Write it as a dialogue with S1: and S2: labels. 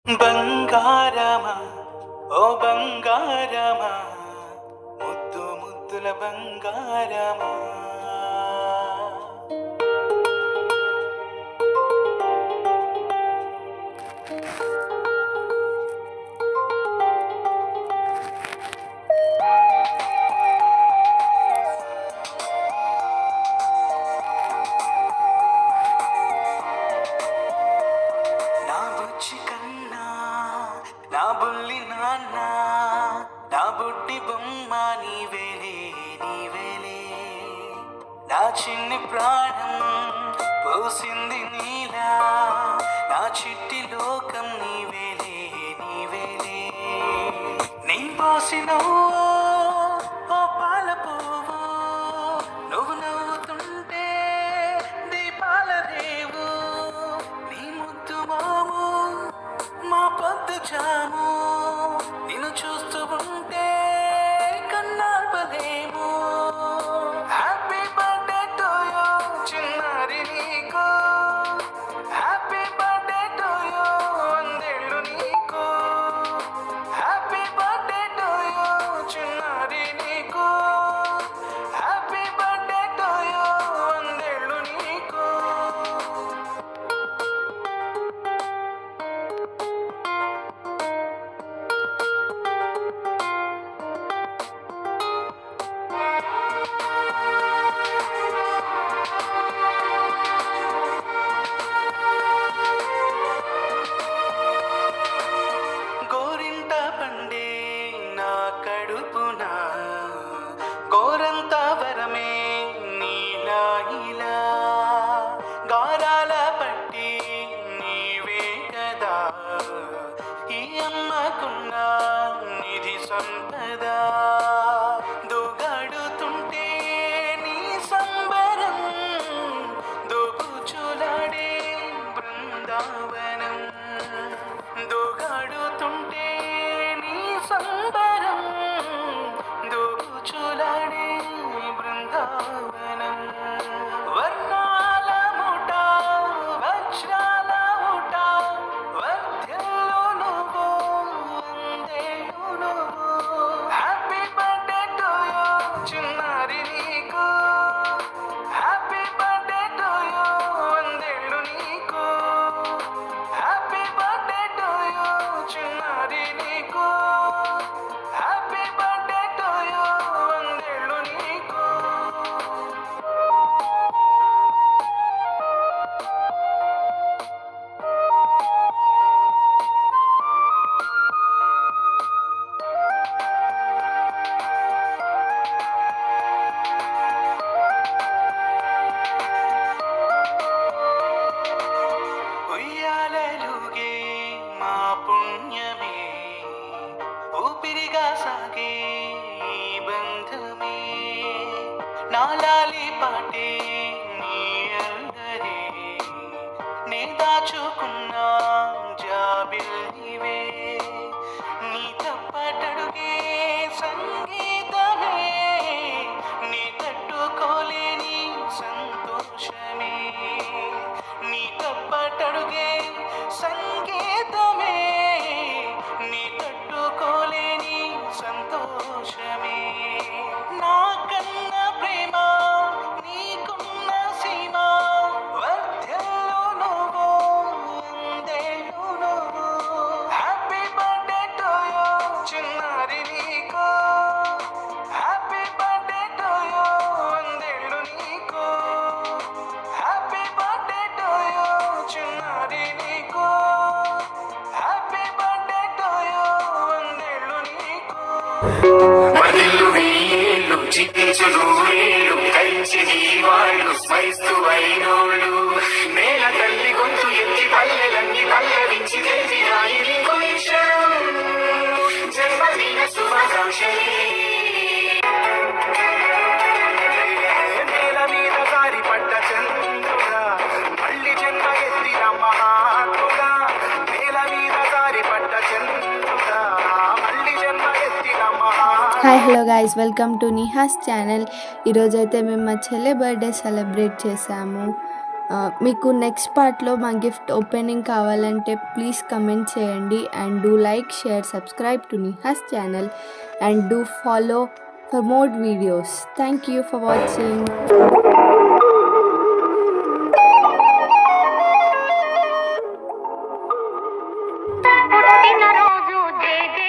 S1: బంగారమా ఓ బంగారమా ముద్దు ముద్దుల బంగారమా నా బుచ్చి కన్నా నా బుల్లి నాన్న నా బుడ్డి బొమ్మ నీవేలే నీవేలే నా చిన్ని ప్రాణం పోసింది నీలా నా చిట్టి లోకం నీవేలే నీవేలే నీ పోసిన ఓ పాల పువ్వు నువ్వు నవ్వుతుంటే దీపాల రేవు నీ ముద్దు మాము మా పొద్దు జాము నిన్ను చూస్తూ ఉంటే కన్నాల్పలేము హ్యాపీ బర్త్డే టు యూ చిన్నారి నీకు హ్యాపీ బర్త్డే టు యూ వందేళ్ళు నీకు హ్యాపీ బర్త్డే టు యూ చిన్నారి నీకు హ్యాపీ బర్త్డే టు యూ వందేళ్ళు నీకు గోరింట పండే నా కడుపున గోరంత వరమే నీలా ఇలా గారాల పట్టి నీవే కదా ఈ అమ్మకున్న నిధి సంపద దూగాడుతుంటే నీ సంబరం దోబుచులాడే బృందావనం దూగాడుతుంటే నీ సంబరం దోబుచులాడే బృందావనం వర్ణాల ముఠ వజ్రాల ఊట వర్ధ్యలు నువ్వు వందేళ్ళు నువ్వు హ్యాపీ బర్త్డే టు యూ చిన్నారి నీకు హ్యాపీ బర్త్డే టు యూ వందేళ్ళు నీకు హ్యాపీ బర్త్డే టు యూ చిన్నారి నీకు హ్యాపీ బర్త్డే టు యూ వందేళ్ళు నీకు ఉయ్యాలలుగే మా పుణ్యమే ఊపిరిగా సాగే ఈ బంధమే నాలాలి పాటే నీ అందరే నే దాచుకున్న జాబిల్లివే నీ తప్పటడుగే సంగీతమే నీ తట్టుకోలేని సంతోషమే నీ తప్పటడుగే సంగీతమే నీ తట్టుకోలేని సంతోషమే నా కన్న ప్రేమ నీకున్న సీమ వర్ధ్యలు నువ్వు వందేళ్ళు నువ్వు హ్యాపీ బర్త్డే టు యూ చిన్నారి నీకు హ్యాపీ బర్త్డే టు యూ వందేళ్ళు నీకు హ్యాపీ బర్త్డే టు యూ చిన్నారి నీకు హ్యాపీ బర్త్డే టు యూ వందేళ్ళు నీకు
S2: మదిలు వెయ్యేళ్ళు చికించులు వేళ్ళు కలిసి నీ వాళ్ళు స్మరిస్తూ అయినోళ్ళు నేల తల్లి గొంతు ఎత్తి పల్లెలన్నీ పల్లవించి తెలిసినాయి నీకు ఈ క్షణం జన్మదిన శుభాకాంక్షలే నేల మీద సారి పడ్డ చంద్రుడా మళ్ళీ జన్మ ఎత్తిన మహాత్ముడా నేల మీద సారి పడ్డ చంద్రుడా మళ్ళీ జన్మ ఎత్తిన
S3: hi hello guys, welcome to Nihas channel. ఈరోజైతే మేము మా చెల్లె బర్త్డే సెలబ్రేట్ చేసాము. మీకు నెక్స్ట్ పార్ట్లో మా గిఫ్ట్ ఓపెనింగ్ కావాలంటే ప్లీజ్ కమెంట్ చేయండి and do like share subscribe to Nihas channel and do follow for more videos. Thank you for watching.
S4: పుట్టినరోజు జయ